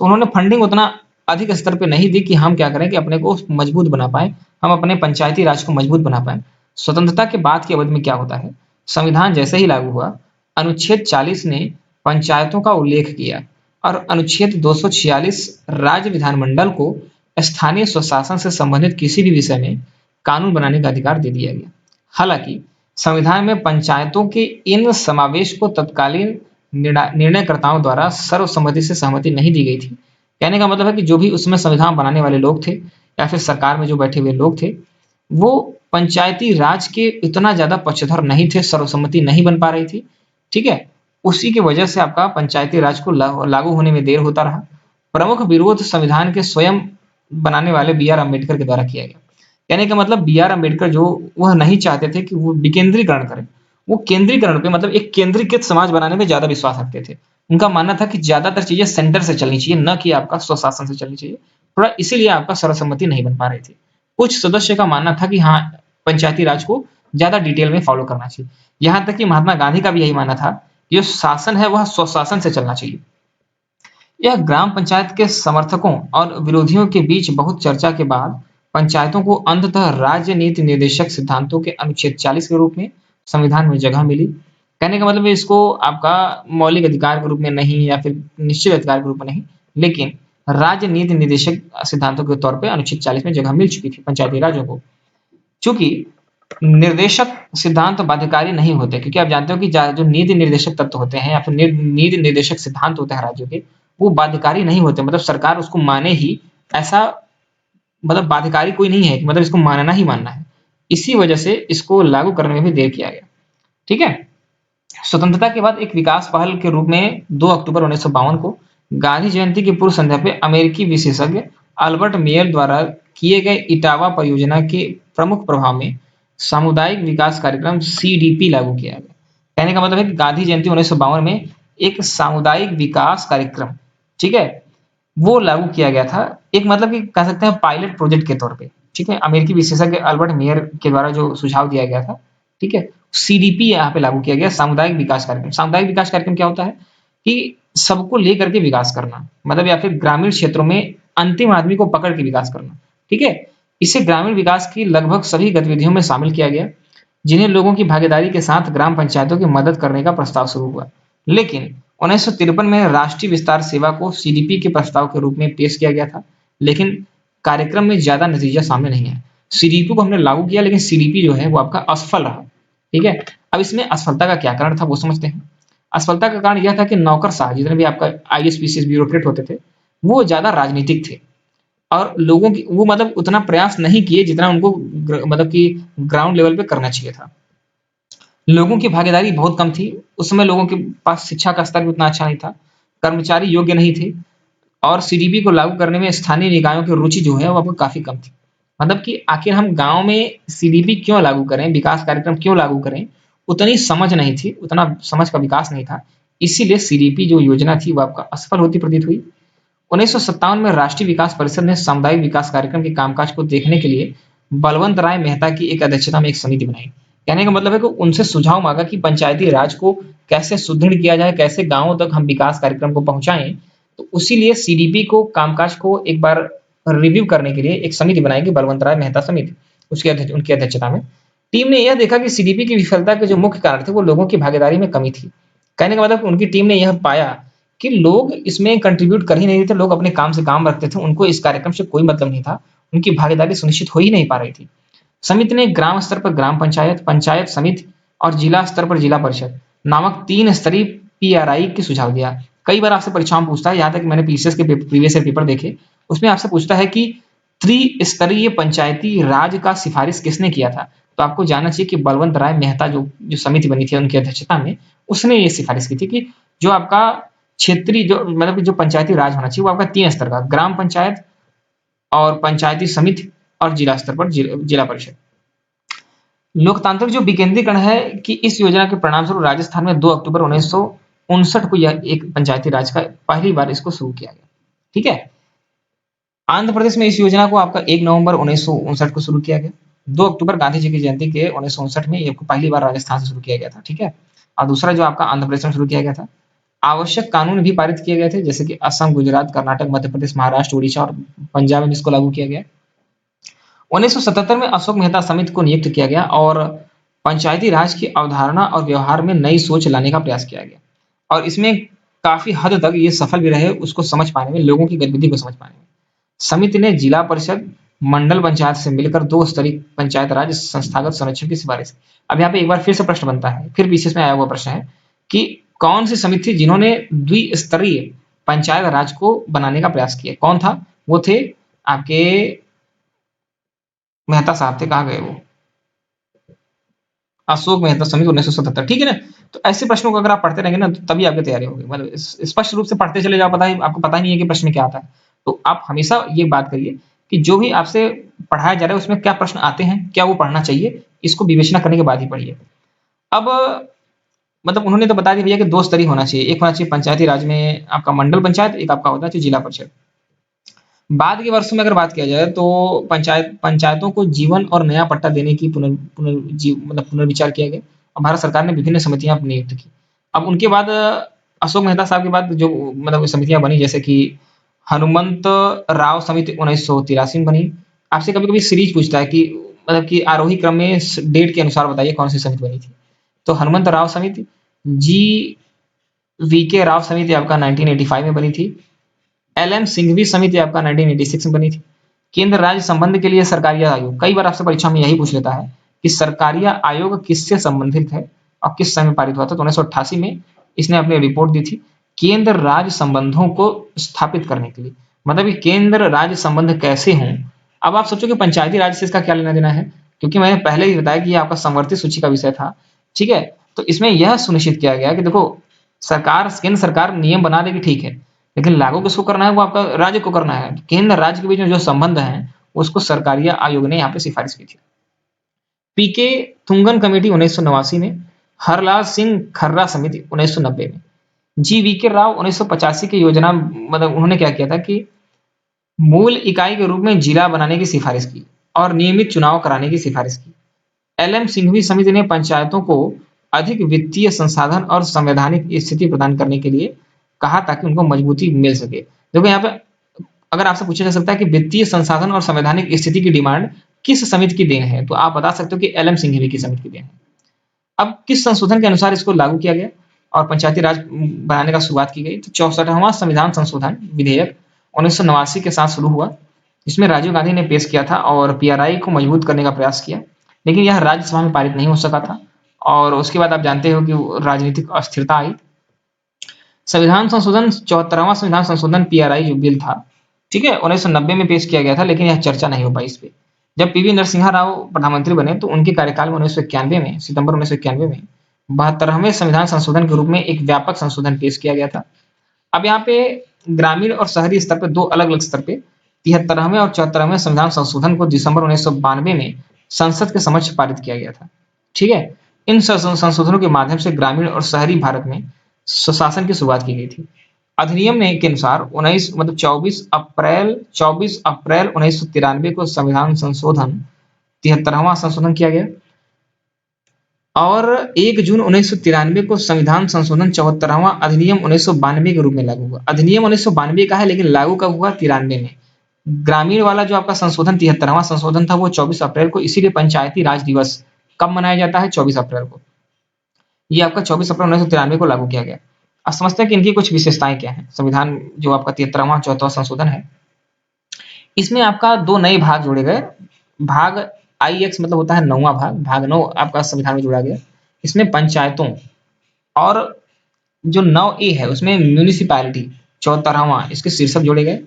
तो उन्होंने फंडिंग उतना अधिक स्तर पे नहीं दी कि हम क्या करें कि अपने को मजबूत बना पाए, हम अपने पंचायती राज को मजबूत बना पाए। स्वतंत्रता के बाद की अवधि में क्या होता है, संविधान जैसे ही लागू हुआ, अनुच्छेद 40 ने पंचायतों का उल्लेख किया और अनुच्छेद 246 राज्य विधानमंडल को स्थानीय स्वशासन से संबंधित किसी भी विषय में कानून बनाने का अधिकार दे दिया गया। हालांकि संविधान में पंचायतों के इन समावेश को तत्कालीन निर्णयकर्ताओं द्वारा सर्वसम्मति से सहमति नहीं दी गई थी। कहने का मतलब है कि जो भी उसमें संविधान बनाने वाले लोग थे या फिर सरकार में जो बैठे हुए लोग थे, वो पंचायती राज के इतना ज्यादा पक्षधर नहीं थे, सर्वसम्मति नहीं बन पा रही थी। ठीक है, उसी की वजह से आपका पंचायती राज को लागू होने में देर होता रहा। प्रमुख विरोध संविधान के स्वयं बनाने वाले बी आर अम्बेडकर के द्वारा किया गया। कहने का मतलब बी आर अम्बेडकर जो वह नहीं चाहते थे कि वो विकेंद्रीकरण करें, वो केंद्रीकरण पे मतलब एक केंद्रीकृत समाज बनाने में ज्यादा विश्वास रखते थे। उनका मानना था कि ज्यादातर चीजें सेंटर से चलनी चाहिए, न कि आपका स्वशासन से चलनी चाहिए। थोड़ा इसीलिए आपका सर्वसम्मति नहीं बन पा रही थी। कुछ सदस्य का मानना था कि हाँ, पंचायती राज को ज्यादा डिटेल में फॉलो करना चाहिए। यहाँ तक कि महात्मा गांधी का भी यही मानना था कि जो शासन है वह स्वशासन से चलना चाहिए। यह ग्राम पंचायत के समर्थकों और विरोधियों के बीच बहुत चर्चा के बाद पंचायतों को अंततः राज्य नीति निर्देशक सिद्धांतों के अनुच्छेद 40 के रूप में संविधान में जगह मिली। कहने का मतलब इसको आपका मौलिक अधिकार के रूप में नहीं या फिर निश्चित अधिकार के रूप में नहीं, लेकिन राज्य नीति निर्देशक सिद्धांतों के तौर पर अनुच्छेद 40 में जगह मिल चुकी थी पंचायती राज्यों को। चूंकि निर्देशक सिद्धांत बाध्यकारी नहीं होते, क्योंकि आप जानते हो कि जो नीति निर्देशक तत्व होते हैं या फिर नीति निर्देशक सिद्धांत होते हैं राज्यों के, वो बाध्यकारी नहीं होते। मतलब सरकार उसको माने ही, ऐसा मतलब बाध्यकारी कोई नहीं है कि मतलब इसको मानना ही मानना है। इसी वजह से इसको लागू करने में भी देर किया गया। ठीक है, स्वतंत्रता के बाद एक विकास पहल के रूप में 2 अक्टूबर 1952 को गांधी जयंती की पूर्व संध्या पे अमेरिकी विशेषज्ञ अल्बर्ट मेयर द्वारा किए गए इटावा परियोजना के प्रमुख प्रभाव में सामुदायिक विकास कार्यक्रम सीडीपी लागू किया गया। कहने का मतलब है कि गांधी जयंती 1952 में एक सामुदायिक विकास कार्यक्रम, ठीक है, वो लागू किया गया था। एक मतलब कि कह सकते हैं पायलट प्रोजेक्ट के तौर पे। ठीक है, अमेरिकी विशेषज्ञ अल्बर्ट मेयर के द्वारा जो सुझाव दिया गया था, ठीक है, सीडीपी यहाँ पे लागू किया गया, सामुदायिक विकास कार्यक्रम। सामुदायिक विकास कार्यक्रम क्या होता है कि सबको लेकर के विकास करना, मतलब या फिर ग्रामीण क्षेत्रों में अंतिम आदमी को पकड़ के विकास करना। ठीक है, इसे ग्रामीण विकास की लगभग सभी गतिविधियों में शामिल किया गया, जिन्हें लोगों की भागीदारी के साथ ग्राम पंचायतों की मदद करने का प्रस्ताव शुरू हुआ। लेकिन 1953 में राष्ट्रीय विस्तार सेवा को सीडीपी के प्रस्ताव के रूप में पेश किया गया था, लेकिन कार्यक्रम में ज्यादा नतीजा सामने नहीं आया। सीडीपी को हमने लागू किया, लेकिन सीडीपी जो है वो आपका असफल रहा। ठीक है, अब इसमें असफलता का क्या कारण था वो समझते हैं। असफलता का कारण यह था कि नौकरशाह जितने भी आपका आईएएस पीसीएस ब्यूरोक्रेट होते थे, वो ज्यादा राजनीतिक थे और लोगों की वो मतलब उतना प्रयास नहीं किए जितना उनको मतलब कि ग्राउंड लेवल पे करना चाहिए था। लोगों की भागीदारी बहुत कम थी। उस समय लोगों के पास शिक्षा का स्तर भी उतना अच्छा नहीं था, कर्मचारी योग्य नहीं थे और सीडीपी को लागू करने में स्थानीय निकायों की रुचि जो है वो आपको काफी कम थी। मतलब कि आखिर हम गांव में सीडीपी क्यों लागू करें, विकास कार्यक्रम क्यों लागू करें, उतनी समझ नहीं थी, उतना समझ का विकास नहीं था। इसीलिए सीडीपी जो योजना थी वो आपका असफल होती प्रतीत हुई। 1957 में राष्ट्रीय विकास परिषद ने सामुदायिक विकास कार्यक्रम के कामकाज को देखने के लिए बलवंत राय मेहता की एक अध्यक्षता में एक समिति बनाई। कहने का मतलब है कि उनसे सुझाव मांगा कि पंचायती राज को कैसे सुदृढ़ किया जाए, कैसे गांवों तक हम विकास कार्यक्रम को पहुंचाएं। तो उसी लिए सीडीपी को कामकाज को एक बार रिव्यू करने के लिए एक समिति बनाई गई, बलवंत राय मेहता समिति, उसके उनकी अध्यक्षता में। टीम ने यह देखा कि सीडीपी की विफलता के जो मुख्य कारण थे वो लोगों की भागीदारी में कमी थी। कहने का मतलब उनकी टीम ने यह पाया कि लोग इसमें कंट्रीब्यूट कर ही नहीं थे, लोग अपने काम से काम रखते थे, उनको इस कार्यक्रम से कोई मतलब नहीं था, उनकी भागीदारी सुनिश्चित हो ही नहीं पा रही थी। समिति ने ग्राम स्तर पर ग्राम पंचायत, पंचायत समिति और जिला स्तर पर जिला परिषद नामक 3 स्तरीय पीआरआई की सुझाव दिया। कई बार आपसे परीक्षाओं में पूछता है, यहाँ तक मैंने पीसीएस के प्रीवियस ईयर पेपर देखे, उसमें आपसे पूछता है कि त्रिस्तरीय पंचायती राज का सिफारिश किसने किया था। तो आपको जानना चाहिए कि बलवंत राय मेहता जो जो समिति बनी थी उनकी अध्यक्षता में, उसने ये सिफारिश की थी कि जो आपका क्षेत्रीय जो मतलब जो पंचायती राज होना चाहिए वो आपका 3 स्तर का, ग्राम पंचायत और पंचायती समिति और जिला स्तर पर जिला परिषद। लोकतांत्रिक जो विकेंद्रीकरण है कि इस योजना के परिणाम स्वरूप राजस्थान में 2 अक्टूबर 1959 को यह एक पंचायती राज का पहली बार इसको शुरू किया गया। ठीक है, आंध्र प्रदेश में इस योजना को आपका 1 नवंबर 1959 को शुरू किया गया। 2 अक्टूबर गांधी जी की जयंती के 1959 में ये पहली बार राजस्थान से शुरू किया गया था। ठीक है, और दूसरा जो आपका आंध्र प्रदेश में शुरू किया गया था। आवश्यक कानून भी पारित किए गए थे, जैसे कि असम, गुजरात, कर्नाटक, मध्य प्रदेश, महाराष्ट्र, उड़ीसा और पंजाब में इसको लागू किया गया। 1977 में अशोक मेहता समिति को नियुक्त किया गया और पंचायती राज की अवधारणा और व्यवहार में नई सोच लाने का प्रयास किया गया, और इसमें काफी हद तक ये सफल भी रहे उसको समझ पाने में, लोगों की गतिविधि को समझ पाने में। समिति ने जिला परिषद, मंडल पंचायत से मिलकर दो स्तरीय पंचायत राज संस्थागत संरक्षण की सिफारिश की। अब यहाँ पे एक बार फिर से प्रश्न बनता है, फिर बीसीएस में आया हुआ प्रश्न है कि कौन सी समिति थी जिन्होंने द्विस्तरीय पंचायत राज को बनाने का प्रयास किया? कौन था? वो थे आपके मेहता साहब थे। कहाँ गए वो? अशोक मेहता समिति 1977। ठीक है ना? तो ऐसे प्रश्नों को अगर आप पढ़ते रहेंगे ना, तो तभी आपकी तैयारी होगी। मतलब स्पष्ट रूप से पढ़ते चले जाओ, पता ही आपको पता ही नहीं है कि प्रश्न में क्या आता है। तो आप हमेशा ये बात करिए कि जो भी आपसे पढ़ाया जा रहा है उसमें क्या प्रश्न आते हैं, क्या वो पढ़ना चाहिए, इसको विवेचना करने के बाद ही पढ़िए। अब मतलब उन्होंने तो बता दिया भैया कि दो स्तरीय होना चाहिए, एक होना चाहिए पंचायती राज में आपका मंडल पंचायत, एक आपका होता है जिला परिषद। बाद के वर्षों में अगर बात किया जाए तो पंचायतों को जीवन और नया पट्टा देने की मतलब पुनर्विचार किया गया और भारत सरकार ने विभिन्न समितियां नियुक्त की। अब उनके बाद अशोक मेहता साहब के बाद जो मतलब समितियां बनी, जैसे कि हनुमंत राव समिति 1983 में बनी। आपसे कभी कभी सीरीज पूछता है कि मतलब कि आरोही क्रम में डेट के अनुसार बताइए कौन सी समिति बनी थी। तो हनुमंत राव समिति, जी वी के राव समिति आपका 1985 में बनी थी। एल.एम. सिंघवी समिति आपका 1986 में बनी थी। केंद्र राज्य संबंध के लिए सरकारिया आयोग, कई बार आपसे परीक्षा में यही पूछ लेता है कि सरकारिया आयोग किससे संबंधित है और किस समय पारित हुआ था। तो 1988 में इसने अपनी रिपोर्ट दी थी केंद्र राज्य संबंधों को स्थापित करने के लिए, मतलब कि केंद्र राज्य संबंध कैसे हों। अब आप सोचो कि पंचायती राज से इसका क्या लेना देना है, क्योंकि मैंने पहले ही बताया कि ये आपका संवर्ती सूची का विषय था। ठीक है, तो इसमें यह सुनिश्चित किया गया कि देखो सरकार, केंद्र सरकार नियम बना देगी, ठीक है, लेकिन लागू किसको करना है? वो आपका राज्य को करना है। केंद्र राज्य के बीच में जो संबंध है उसको सरकारिया आयोग ने यहाँ पे सिफारिश की थी। पीके तुंगन कमेटी 1989 में, हरलाल सिंह खर्रा समिति 1990 में, जी वी के राव 1985 की योजना, मतलब उन्होंने क्या किया था कि मूल इकाई के रूप में जिला बनाने की सिफारिश की और नियमित चुनाव कराने की सिफारिश की। एल.एम. सिंघवी समिति ने पंचायतों को अधिक वित्तीय संसाधन और संवैधानिक स्थिति प्रदान करने के लिए कहा ताकि उनको मजबूती मिल सके। देखो यहाँ पे अगर आपसे पूछा जा सकता है कि वित्तीय संसाधन और संवैधानिक स्थिति की डिमांड किस समिति की देन है, तो आप बता सकते हो कि एल.एम. सिंघवी की समिति की देन है। अब किस संशोधन के अनुसार इसको लागू किया गया और पंचायती राज बनाने का शुरुआत की गई? तो 64वां संविधान संशोधन विधेयक 1989 के साथ शुरू हुआ। इसमें राजीव गांधी ने पेश किया था और पीआरआई को मजबूत करने का प्रयास किया, लेकिन यह राज्यसभा में पारित नहीं हो सका था और उसके बाद आप जानते हो कि राजनीतिक अस्थिरता आई। संविधान संशोधन 74वां संविधान संशोधन पीआरआई जो बिल था, ठीक है, 1990 में पेश किया गया था, लेकिन यह चर्चा नहीं हो पाई इस पे। जब पीवी नरसिम्हा राव प्रधानमंत्री बने तो उनके कार्यकाल में 1991 में, सितंबर 1991 में 72वें संविधान संशोधन के रूप में एक व्यापक संशोधन पेश किया गया था। अब यहाँ पे ग्रामीण और शहरी स्तर पे दो अलग अलग स्तर पे 73वें और 74वें संविधान संशोधन को दिसंबर 1992 में संसद के समक्ष पारित किया गया था। ठीक है, इन संशोधनों के माध्यम से ग्रामीण और शहरी भारत में स्वशासन की शुरुआत की गई थी। अधिनियम ने के अनुसार 19 मतलब 24 अप्रैल 1993 को संविधान संशोधन 73वां संशोधन किया गया और 1 जून 1993 को संविधान संशोधन 74वां अधिनियम 1992 के रूप में लागू हुआ। अधिनियम 1992 का है, लेकिन लागू कब हुआ? 93 में। ग्रामीण वाला जो आपका संशोधन 73वां संशोधन था वो 24 अप्रैल को, इसीलिए पंचायती राज दिवस कब मनाया जाता है? 24 अप्रैल को। ये आपका 24 अप्रैल 1993 को लागू किया गया। अब समझते हैं कि इनकी कुछ विशेषताएं क्या है। संविधान जो आपका 73वां 74वां संशोधन है, इसमें आपका दो नए भाग जोड़े गए। भाग IX मतलब होता है 9वां भाग, भाग 9 आपका संविधान में जोड़ा गया। इसमें पंचायतों और जो 9A है उसमें म्यूनिसिपैलिटी 74वां इसके शीर्षक जोड़े गए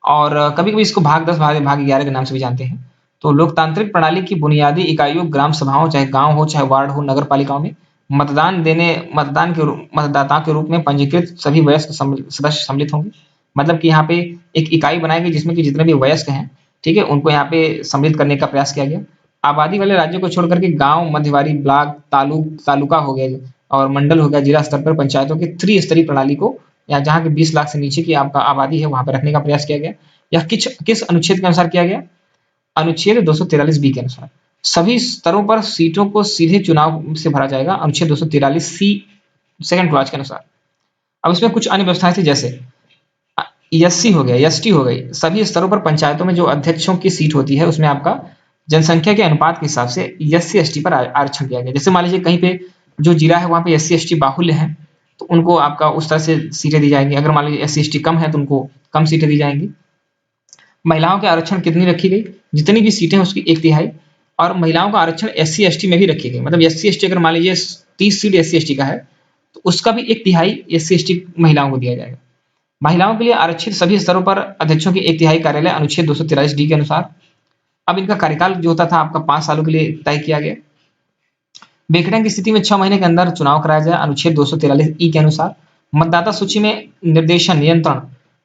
और कभी कभी इसको भाग 10 भाग 11 के नाम से भी जानते हैं। तो लोकतांत्रिक प्रणाली की बुनियादी इकाइयों ग्राम सभाओं, चाहे गांव हो चाहे वार्ड हो, नगर पालिकाओं में मतदाताओं के रूप में पंजीकृत सभी वयस्क सदस्य सम्मिलित होंगे। मतलब कि यहाँ पे एक इकाई बनाई गई जिसमें कि जितने भी वयस्क हैं, ठीक है, उनको यहाँ पे सम्मिलित करने का प्रयास किया गया। आबादी वाले राज्यों को छोड़ करके गांव, मध्यवारी, ब्लॉक, तालुका हो गया और मंडल हो गया, जिला स्तर पर पंचायतों की त्रिस्तरीय प्रणाली को या जहाँ की 20 लाख से नीचे की आपका आबादी है वहां पर रखने का प्रयास किया गया। या किस अनुच्छेद के अनुसार किया गया? अनुच्छेद 243 बी के अनुसार सभी स्तरों पर सीटों को सीधे चुनाव से भरा जाएगा, अनुच्छेद 243 सी सेकंड क्लॉज के अनुसार। अब इसमें कुछ अन्य व्यवस्थाएं थी, जैसे एससी हो गया, एसटी हो गई। सभी स्तरों पर पंचायतों में जो अध्यक्षों की सीट होती है उसमें आपका जनसंख्या के अनुपात के हिसाब से एससी एसटी पर आरक्षण दिया गया। जैसे मान लीजिए कहीं पे जो जिला है वहां पे एससी एसटी बाहुल्य है, तो उनको आपका उस तरह से सीटें दी जाएंगी। अगर मान लीजिए एससी एसटी कम है तो उनको कम सीटें दी जाएंगी। महिलाओं के आरक्षण कितनी रखी गई, जितनी भी सीटें उसकी एक तिहाई। और महिलाओं का आरक्षण एससी एसटी में भी रखी गई, मतलब एससी एसटी अगर मान लीजिए 30 सीट एससी एसटी का है तो उसका भी एक तिहाई एससी एसटी महिलाओं को दिया जाएगा। महिलाओं के लिए आरक्षित सभी स्तरों पर अध्यक्षों की एक तिहाई कार्यालय, अनुच्छेद 243 डी के अनुसार। अब इनका कार्यकाल जो होता था आपका 5 सालों के लिए तय किया गया। विघटन की स्थिति में 6 महीने के अंदर चुनाव कराया जाए, अनुच्छेद 243 ई के अनुसार। मतदाता सूची में निर्देशन नियंत्रण,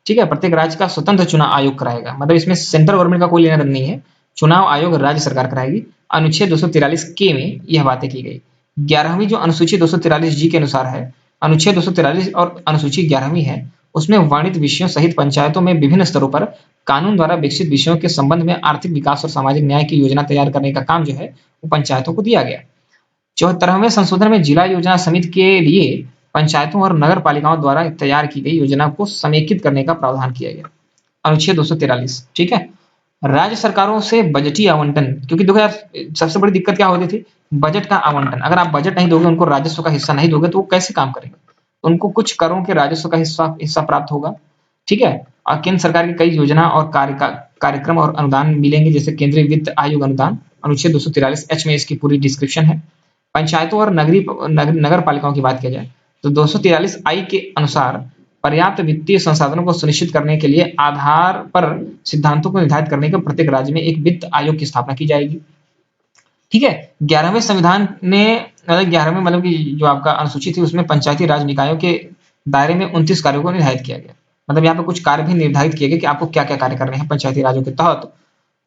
ठीक है, प्रत्येक राज्य का स्वतंत्र चुनाव आयोग कराएगा, मतलब इसमें सेंट्रल गवर्नमेंट का कोई लेना देना नहीं है, चुनाव आयोग राज्य सरकार कराएगी। अनुच्छेद 243 के में यह बातें की गई। 11वीं जो अनुसूची 243 जी के अनुसार है, अनुच्छेद 243 और अनुसूची 11वीं है, उसमें वर्णित विषयों सहित पंचायतों में विभिन्न स्तरों पर कानून द्वारा विकसित विषयों के संबंध में आर्थिक विकास और सामाजिक न्याय की योजना तैयार करने का काम जो है वो पंचायतों को दिया गया। 74वें संशोधन में जिला योजना समिति के लिए पंचायतों और नगर पालिकाओं द्वारा तैयार की गई योजना को समेकित करने का प्रावधान किया गया, अनुच्छेद 243। ठीक है। राज्य सरकारों से बजटीय आवंटन, क्योंकि देखो यार सबसे बड़ी दिक्कत क्या होती थी, बजट का आवंटन। अगर आप बजट नहीं दोगे, उनको राजस्व का हिस्सा नहीं दोगे, तो वो कैसे काम करेंगे। उनको कुछ करों के राजस्व का हिस्सा हिस्सा प्राप्त होगा। ठीक है। और केंद्र सरकार की कई योजना और कार्यक्रम और अनुदान मिलेंगे, जैसे केंद्रीय वित्त आयोग अनुदान, अनुच्छेद 243 एच में इसकी पूरी डिस्क्रिप्शन है। पंचायतों और नगर पालिकाओं की बात किया जाए तो 243 आई के अनुसार पर्याप्त वित्तीय संसाधनों को सुनिश्चित करने के लिए आधार पर सिद्धांतों को निर्धारित करने के प्रत्येक राज्य में एक वित्त आयोग की स्थापना की जाएगी। ठीक है। 11वें संविधान ने, मतलब 11वें मतलब कि जो आपका अनुसूची थी उसमें पंचायती राज निकायों के दायरे में 29 कार्यों को निर्धारित किया गया। मतलब यहाँ पे कुछ कार्य भी निर्धारित किए गए कि आपको क्या क्या कार्य करने हैं पंचायती राजों के तहत।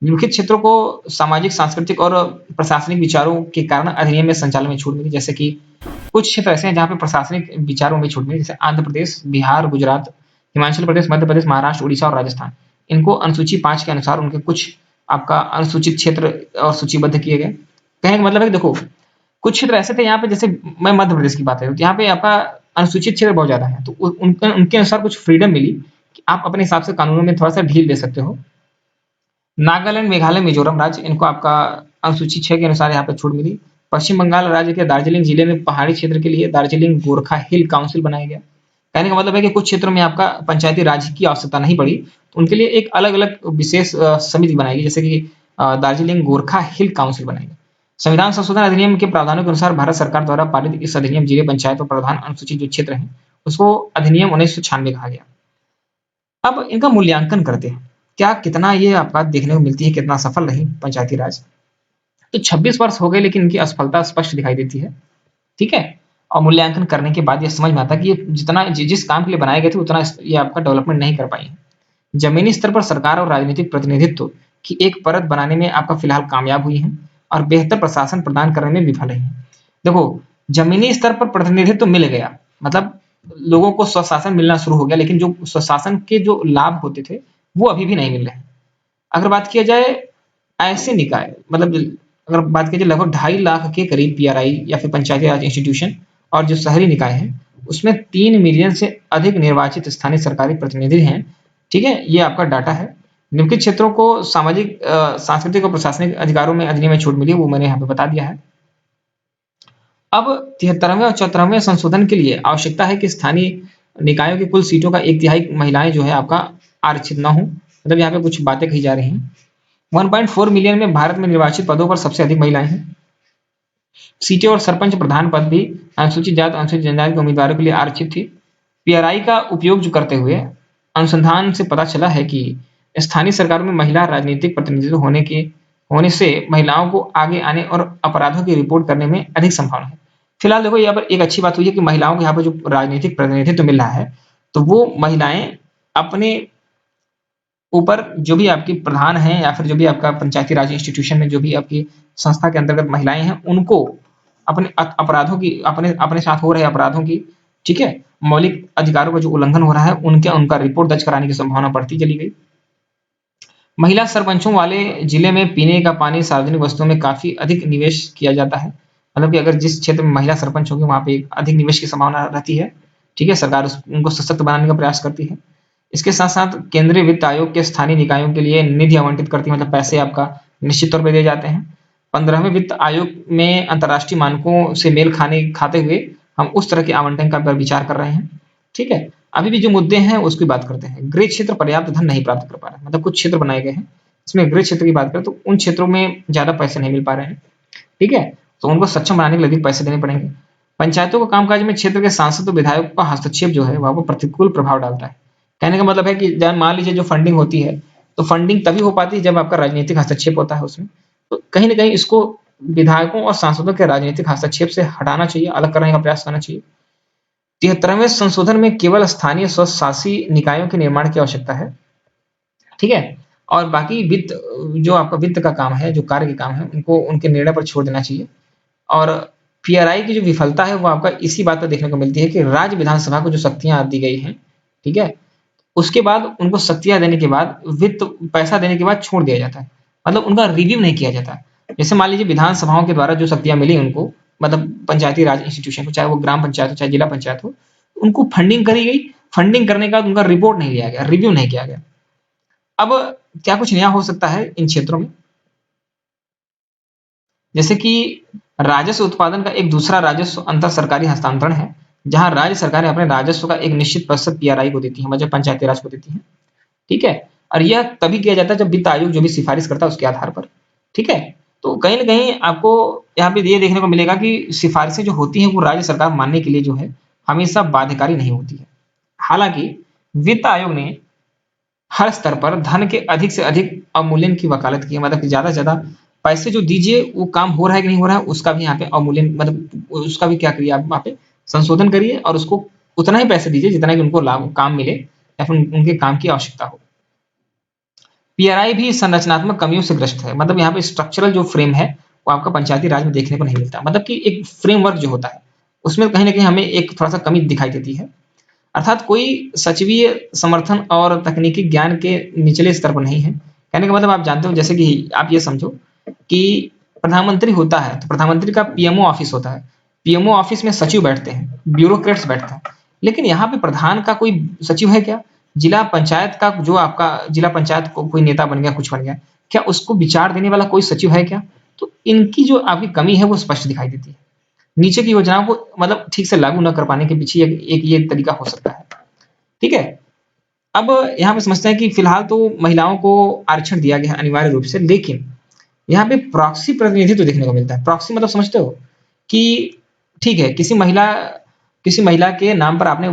निम्नलिखित क्षेत्रों को सामाजिक, सांस्कृतिक और प्रशासनिक विचारों के कारण अधिनियम में संचालन में छूट मिली। जैसे कि कुछ क्षेत्र ऐसे हैं जहाँ पे प्रशासनिक विचारों में छूट मिली, जैसे आंध्र प्रदेश, बिहार, गुजरात, हिमाचल प्रदेश, मध्य प्रदेश, महाराष्ट्र, उड़ीसा और राजस्थान। इनको अनुसूची 5 के अनुसार उनके कुछ आपका अनुसूचित क्षेत्र और सूचीबद्ध किए गए। कहने का मतलब है कि देखो कुछ क्षेत्र ऐसे थे यहाँ पे, जैसे मैं मध्य प्रदेश की बात है, यहाँ पे आपका अनुसूचित क्षेत्र बहुत ज्यादा है, तो उनके अनुसार कुछ फ्रीडम मिली कि आप अपने हिसाब से कानूनों में थोड़ा सा ढील दे सकते हो। नागालैंड, मेघालय, मिजोरम राज्य, इनको आपका अनुसूची 6 के अनुसार यहाँ पे छूट मिली। पश्चिम बंगाल राज्य के दार्जिलिंग जिले में पहाड़ी क्षेत्र के लिए दार्जिलिंग गोरखा हिल काउंसिल बनाया गया। कहने का मतलब है कि कुछ क्षेत्रों में आपका पंचायती राज की आवश्यकता नहीं पड़ी, तो उनके लिए एक अलग अलग विशेष समिति बनाएगी, जैसे कि दार्जिलिंग गोरखा हिल काउंसिल बनाएगी। संविधान संशोधन अधिनियम के प्रावधानों के अनुसार भारत सरकार द्वारा पारित इस अधिनियम जिले, पंचायत और प्रधान अनुसूचित जो क्षेत्र है उसको अधिनियम 1996 कहा गया। अब इनका मूल्यांकन करते हैं, क्या कितना ये आपका देखने को मिलती है, कितना सफल रही पंचायती राज। तो 26 वर्ष हो गए लेकिन इनकी असफलता स्पष्ट दिखाई देती है। ठीक है। और मूल्यांकन करने के बाद ये समझ में आता है कि ये जितना जिस काम के लिए बनाए गए थे उतना ये आपका डेवलपमेंट नहीं कर पाई है। जमीनी स्तर पर सरकार और राजनीतिक प्रतिनिधित्व की एक परत बनाने में आपका फिलहाल कामयाब हुई है और बेहतर प्रशासन प्रदान करने में विफल रही है। देखो जमीनी स्तर पर प्रतिनिधित्व मिल गया, मतलब लोगों को स्वशासन मिलना शुरू हो गया, लेकिन जो स्वशासन के जो लाभ होते थे वो अभी भी नहीं मिल रहे हैं। अगर बात किया जाए ऐसे निकाय, मतलब अगर बात की जाए लगभग 2.5 लाख के करीब पीआरआई या फिर पंचायती राज इंस्टीट्यूशन और जो शहरी निकाय है उसमें 3 मिलियन से अधिक निर्वाचित स्थानीय सरकारी प्रतिनिधि हैं। ठीक है, ये आपका डाटा है। निम्नलिखित क्षेत्रों को सामाजिक, सांस्कृतिक और प्रशासनिक अधिकारों में अधिनियम में छूट मिली, वो मैंने यहाँ पे बता दिया है। अब 73वें और 74वें संशोधन के लिए आवश्यकता है कि स्थानीय निकायों की कुल सीटों का एक तिहाई महिलाएं जो है आपका आरक्षित न हो। मतलब यहाँ पे कुछ बातें कही जा रही हैं। 1.4 मिलियन में भारत में निर्वाचित पदों पर सबसे अधिक महिलाएं हैं। सीटें और सरपंच प्रधान पद भी अनुसूचित जाति, अनुसूचित जनजाति के उम्मीदवारों के लिए आरक्षित थी। पीआरआई का उपयोग जो करते हुए अनुसंधान से पता चला है कि स्थानीय सरकारों में महिला राजनीतिक प्रतिनिधित्व होने से महिलाओं को आगे आने और अपराधों की रिपोर्ट करने में अधिक संभावना है। फिलहाल देखो यहाँ पर एक अच्छी बात हुई है कि महिलाओं को यहाँ पर जो राजनीतिक प्रतिनिधित्व मिल रहा है, तो वो महिलाएं अपने ऊपर जो भी आपकी प्रधान है या फिर जो भी आपका पंचायती राज इंस्टीट्यूशन में जो भी आपकी संस्था के अंतर्गत महिलाएं हैं, उनको अपने अपराधों की, अपने अपने साथ हो रहे अपराधों की, ठीक है, मौलिक अधिकारों का जो उल्लंघन हो रहा है उनका रिपोर्ट दर्ज कराने की संभावना बढ़ती चली गई। महिला सरपंचों वाले जिले में पीने का पानी, सार्वजनिक वस्तुओं में काफ़ी अधिक निवेश किया जाता है। मतलब कि अगर जिस क्षेत्र में महिला सरपंच होंगे वहाँ पे अधिक निवेश की संभावना रहती है। ठीक है? सरकार उनको सशक्त बनाने का प्रयास करती है। इसके साथ-साथ केंद्रीय वित्त आयोग के स्थानीय निकायों के लिए निधि आवंटित करती है, मतलब पैसे आपका निश्चित तौर पे दिए जाते हैं। 15वें वित्त आयोग में अंतर्राष्ट्रीय मानकों से मेल खाते हुए हम उस तरह के आवंटन का पर विचार कर रहे हैं। ठीक है? अभी भी जो मुद्दे हैं उसकी बात करते हैं। गृह क्षेत्र पर्याप्त धन नहीं प्राप्त कर पा रहा है, मतलब कुछ क्षेत्र बनाए गए हैं, इसमें गृह क्षेत्र की बात करें तो उन क्षेत्रों में ज़्यादा पैसे नहीं मिल पा रहे हैं। ठीक है? तो उनको सक्षम बनाने के लिए अधिक पैसे देने पड़ेंगे। पंचायतों को कामकाज में क्षेत्र के सांसद और विधायकों का हस्तक्षेप जो है वह वो प्रतिकूल प्रभाव डालता है। कहने का मतलब है कि मान लीजिए जो फंडिंग होती है, तो फंडिंग तभी हो पाती है जब आपका राजनीतिक हस्तक्षेप होता है उसमें। तो कहीं न कहीं इसको विधायकों और सांसदों के राजनीतिक हस्तक्षेप से हटाना चाहिए, अलग करने का प्रयास करना चाहिए। 73वें संशोधन में केवल स्थानीय स्वशासी निकायों के निर्माण की आवश्यकता है। ठीक है? और बाकी वित्त जो आपका वित्त का काम है, जो कार्य के काम है, उनको उनके निर्णय पर छोड़ देना चाहिए। और पीआरआई की जो विफलता है वो आपका इसी बात पर देखने को मिलती है कि राज्य विधानसभा को जो शक्तियाँ दी गई हैं, ठीक है? उसके बाद उनको शक्तियाँ देने के बाद वित्त पैसा देने के बाद छोड़ दिया जाता है। मतलब उनका रिव्यू नहीं किया जाता। जैसे मान लीजिए विधानसभाओं के द्वारा जो शक्तियाँ मिली उनको, मतलब पंचायती राज इंस्टीट्यूशन को, चाहे वो ग्राम पंचायत हो, चाहे जिला पंचायत हो, उनको फंडिंग करी गई। फंडिंग करने के बाद उनका रिपोर्ट नहीं लिया गया, रिव्यू नहीं किया गया। अब क्या कुछ नया हो सकता है इन क्षेत्रों में? जैसे कि राजस्व उत्पादन का एक दूसरा राजस्व अंतर सरकारी हस्तांतरण है, जहां राज्य सरकारें अपने राजस्व का एक निश्चित प्रतिशत पीआरआई को देती हैं, मतलब पंचायती राज को देती हैं। ठीक है? और यह तभी किया जाता है जब वित्त आयोग जो भी सिफारिश करता है उसके आधार पर। ठीक है? तो कहीं न कहीं आपको यहाँ पे ये देखने को मिलेगा कि सिफारिशें जो होती हैं वो राज्य सरकार मानने के लिए जो है हमेशा बाध्यकारी नहीं होती है। हालाँकि वित्त आयोग ने हर स्तर पर धन के अधिक से अधिक अवमूल्यन की वकालत की है, मतलब कि ज़्यादा से ज़्यादा पैसे जो दीजिए वो काम हो रहा है कि नहीं हो रहा है उसका भी यहाँ पे अवमूल्यन, मतलब उसका भी क्या करिए आप वहाँ पे संशोधन करिए और उसको उतना ही पैसे दीजिए जितना कि उनको लाभ काम मिले या फिर उनके काम की आवश्यकता हो। पीआरआई भी संरचनात्मक कमियों से ग्रस्त है, मतलब यहाँ पे स्ट्रक्चरल जो फ्रेम है वो आपका पंचायती राज में देखने को नहीं मिलता, मतलब कि एक फ्रेमवर्क जो होता है उसमें कहीं ना कहीं हमें एक थोड़ा सा कमी दिखाई देती है। अर्थात कोई सचिवीय समर्थन और तकनीकी ज्ञान के निचले स्तर पर नहीं है। कहने का मतलब आप जानते हो, जैसे कि आप ये समझो कि प्रधानमंत्री होता है तो प्रधानमंत्री का पीएमओ ऑफिस होता है। पीएमओ ऑफिस में सचिव बैठते हैं, ब्यूरोक्रेट्स बैठते हैं, लेकिन यहाँ पे प्रधान का कोई सचिव है क्या? जिला पंचायत का जो आपका जिला पंचायत को कोई नेता बन गया, कुछ बन गया, क्या उसको विचार देने वाला कोई सचिव है क्या? तो इनकी जो आपकी कमी है वो स्पष्ट दिखाई देती है। नीचे की योजनाओं को मतलब ठीक से लागू न कर पाने के पीछे एक ये तरीका हो सकता है। ठीक है? अब यहाँ पे समझते हैं कि फिलहाल तो महिलाओं को आरक्षण दिया गया है अनिवार्य रूप से, लेकिन यहाँ पे प्रॉक्सी प्रतिनिधित्व देखने को मिलता है। प्रॉक्सी मतलब समझते हो कि ठीक है, किसी महिला के नाम पर आपने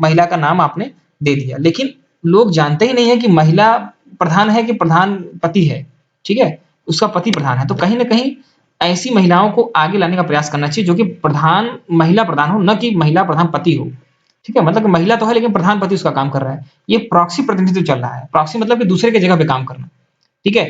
महिला का नाम आपने दे दिया, लेकिन लोग जानते ही नहीं है कि महिला प्रधान है कि प्रधान पति है। ठीक है? उसका पति प्रधान है, तो कहीं ना कहीं ऐसी महिलाओं को आगे लाने का प्रयास करना चाहिए जो कि प्रधान महिला प्रधान हो, न कि महिला प्रधान पति हो। ठीक है? मतलब कि महिला तो है लेकिन प्रधान पति उसका काम कर रहा है। ये प्रॉक्सी प्रतिनिधित्व चल रहा है। प्रॉक्सी मतलब कि दूसरे की जगह पे काम करना। ठीक है?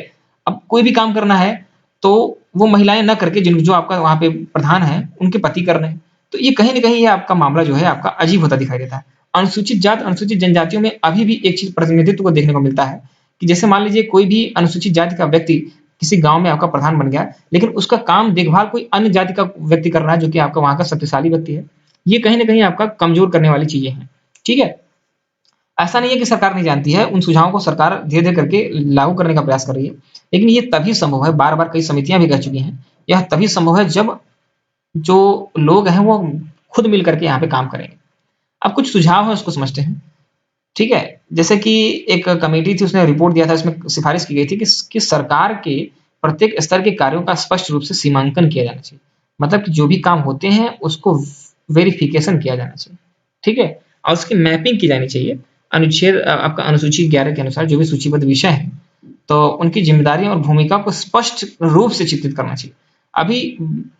अब कोई भी काम करना है तो वो महिलाएं ना करके जिन जो आपका वहां पे प्रधान है उनके पति कर रहे हैं। तो ये कहीं ना कहीं ये आपका मामला जो है आपका अजीब होता दिखाई देता है। अनुसूचित जात अनुसूचित जनजातियों में अभी भी एक चीज प्रतिनिधित्व को देखने को मिलता है कि जैसे मान लीजिए कोई भी अनुसूचित जाति का व्यक्ति किसी गांव में आपका प्रधान बन गया, लेकिन उसका काम देखभाल कोई अन्य जाति का व्यक्ति कर रहा है जो कि आपका वहां का शक्तिशाली व्यक्ति है। ये कहीं ना कहीं आपका कमजोर करने वाली चीजें हैं। ठीक है? ऐसा नहीं है कि सरकार नहीं जानती है, उन सुझावों को सरकार धीरे-धीरे करके लागू करने का प्रयास कर रही है। लेकिन ये तभी संभव है, बार-बार कई समितियाँ भी कह चुकी हैं, यह तभी संभव है जब जो लोग हैं वो खुद मिल करके यहाँ पे काम करेंगे। अब कुछ सुझाव है उसको समझते हैं। ठीक है? जैसे कि एक कमेटी थी उसने रिपोर्ट दिया था, इसमें सिफारिश की गई थी कि सरकार के प्रत्येक स्तर के कार्यों का स्पष्ट रूप से सीमांकन किया जाना चाहिए। मतलब कि जो भी काम होते हैं उसको वेरिफिकेशन किया जाना चाहिए। ठीक है? और उसकी मैपिंग की जानी चाहिए। आपका अनुसूची 11 के अनुसार जो भी सूचीबद्ध विषय हैं, तो उनकी ज़िम्मेदारियाँ और भूमिका को स्पष्ट रूप से चित्रित करना चाहिए। अभी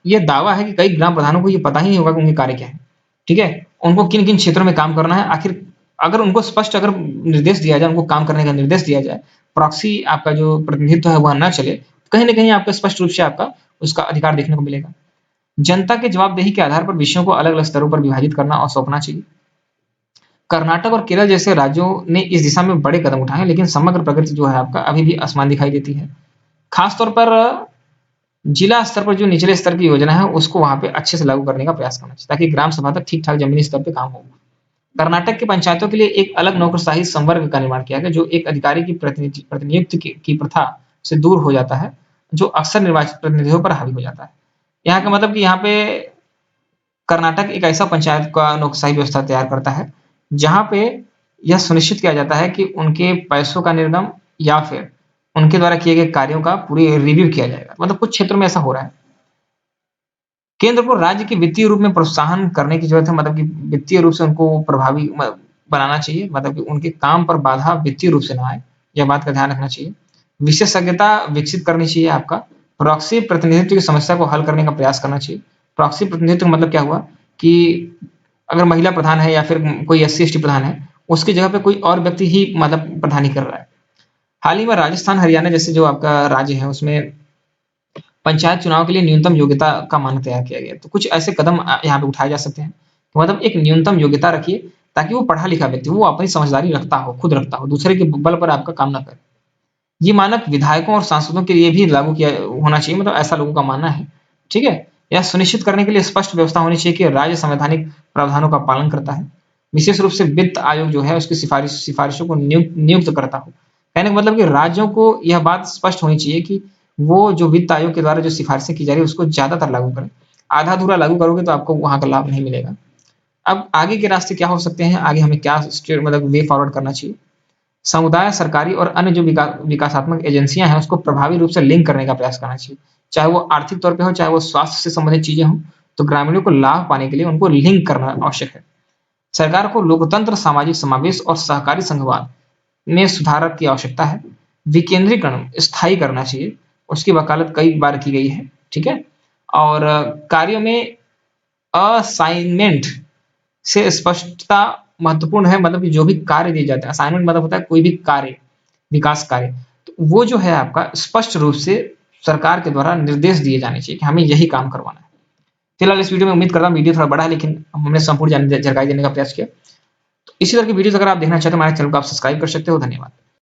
ये दावा है कि कई ग्राम प्रधानों को ये पता ही नहीं होगा कि उनके कार्य क्या है। ठीक है? उनको किन-किन क्षेत्रों में काम करना है, आखिर अगर उनको स्पष्ट अगर निर्देश दिया जाए, उनको काम करने का निर्देश दिया जाए, प्रॉक्सी आपका जो प्रतिनिधित्व है वह ना चले, कहीं न कहीं आपको स्पष्ट रूप से आपका उसका अधिकार देखने को मिलेगा। जनता के जवाबदेही के आधार पर विषयों को अलग-अलग स्तरों पर विभाजित करना और सौंपना चाहिए। कर्नाटक और केरल जैसे राज्यों ने इस दिशा में बड़े कदम उठाए हैं, लेकिन समग्र प्रगति जो है आपका अभी भी असमान दिखाई देती है। खास तौर पर जिला स्तर पर जो निचले स्तर की योजना है, उसको वहाँ पे अच्छे से लागू करने का प्रयास करना चाहिए, ताकि ग्राम सभा तक ठीक-ठाक ज़मीनी स्तर पे काम हो। कर्नाटक के पंचायतों के लिए एक अलग नौकरशाही संवर्ग का निर्माण किया गया, जो एक अधिकारी की प्रतिनियुक्ति की प्रथा से दूर हो जाता है, जो अक्सर निर्वाचित प्रतिनिधियों पर हावी हो जाता है। यहाँ का मतलब कि यहाँ पे कर्नाटक एक ऐसा पंचायत का नौकरशाही व्यवस्था तैयार करता है, जहाँ पे यह सुनिश्चित किया जाता है कि उनके पैसों का निर्गम या फिर उनके द्वारा किए गए कार्यों का पूरी रिव्यू किया जाएगा। मतलब कुछ क्षेत्रों में ऐसा हो रहा है। केंद्र को राज्य के वित्तीय रूप में प्रोत्साहन करने की जरूरत है, मतलब कि वित्तीय रूप से उनको प्रभावी बनाना चाहिए, मतलब कि उनके काम पर बाधा वित्तीय रूप से ना आए, यह बात का ध्यान रखना चाहिए। विशेषज्ञता विकसित करनी चाहिए आपका। प्रॉक्सी प्रतिनिधित्व की समस्या को हल करने का प्रयास करना चाहिए। प्रॉक्सी प्रतिनिधित्व का मतलब क्या हुआ कि अगर महिला प्रधान है या फिर कोई एससी एसटी प्रधान है, उसकी जगह पे कोई और व्यक्ति ही मतलब प्रधानी कर रहा है। हाल ही में राजस्थान हरियाणा जैसे जो आपका राज्य है, उसमें पंचायत चुनाव के लिए न्यूनतम योग्यता का मानक तैयार किया गया है। तो कुछ ऐसे कदम यहाँ पे उठाए जा सकते हैं। तो मतलब एक न्यूनतम योग्यता रखिए, ताकि वो पढ़ा लिखा व्यक्ति वो अपनी समझदारी रखता हो, खुद रखता हो, दूसरे के बल पर आपका काम ना करे। ये मानक विधायकों और सांसदों के लिए भी लागू किया होना चाहिए, मतलब ऐसा लोगों का मानना है। ठीक है? यह सुनिश्चित करने के लिए स्पष्ट व्यवस्था होनी चाहिए कि राज्य संवैधानिक प्रावधानों का पालन करता है। विशेष रूप से वित्त आयोग जो है उसकी सिफारिशों को नियुक्त करता हो। कहने का मतलब कि राज्यों को यह बात स्पष्ट होनी चाहिए कि वो जो वित्त आयोग के द्वारा जो सिफारिशें की जा रही है उसको ज्यादातर लागू करें। आधा अधूरा लागू करोगे तो आपको वहां का लाभ नहीं मिलेगा। अब आगे के रास्ते क्या हो सकते हैं, आगे हमें क्या मतलब वे फॉरवर्ड करना चाहिए। समुदाय, सरकारी और अन्य जो विकासात्मक एजेंसियां हैं उसको प्रभावी रूप से लिंक करने का प्रयास करना चाहिए। चाहे वो आर्थिक तौर पे हो, चाहे वो स्वास्थ्य से संबंधित चीजें हों, तो ग्रामीणों को लाभ पाने के लिए उनको लिंक करना आवश्यक है। सरकार को लोकतंत्र, सामाजिक समावेश और सहकारी संघवाद में सुधार की आवश्यकता है। विकेंद्रीकरण स्थायी करना चाहिए, उसकी वकालत कई बार की गई है। ठीक है? और कार्यों में असाइनमेंट से स्पष्टता महत्वपूर्ण है, मतलब कि जो भी कार्य दिए जाते हैं, असाइनमेंट मतलब होता है कोई भी कार्य, विकास कार्य, तो वो जो है आपका स्पष्ट रूप से सरकार के द्वारा निर्देश दिए जाने चाहिए कि हमें यही काम करवाना है। फिलहाल इस वीडियो में उम्मीद करता हूँ वीडियो थोड़ा बड़ा है, लेकिन हमने संपूर्ण जानकारी देने का प्रयास किया। तो इसी तरह की वीडियोस अगर आप देखना चाहते हैं हमारे चैनल को आप सब्सक्राइब कर सकते हो। धन्यवाद।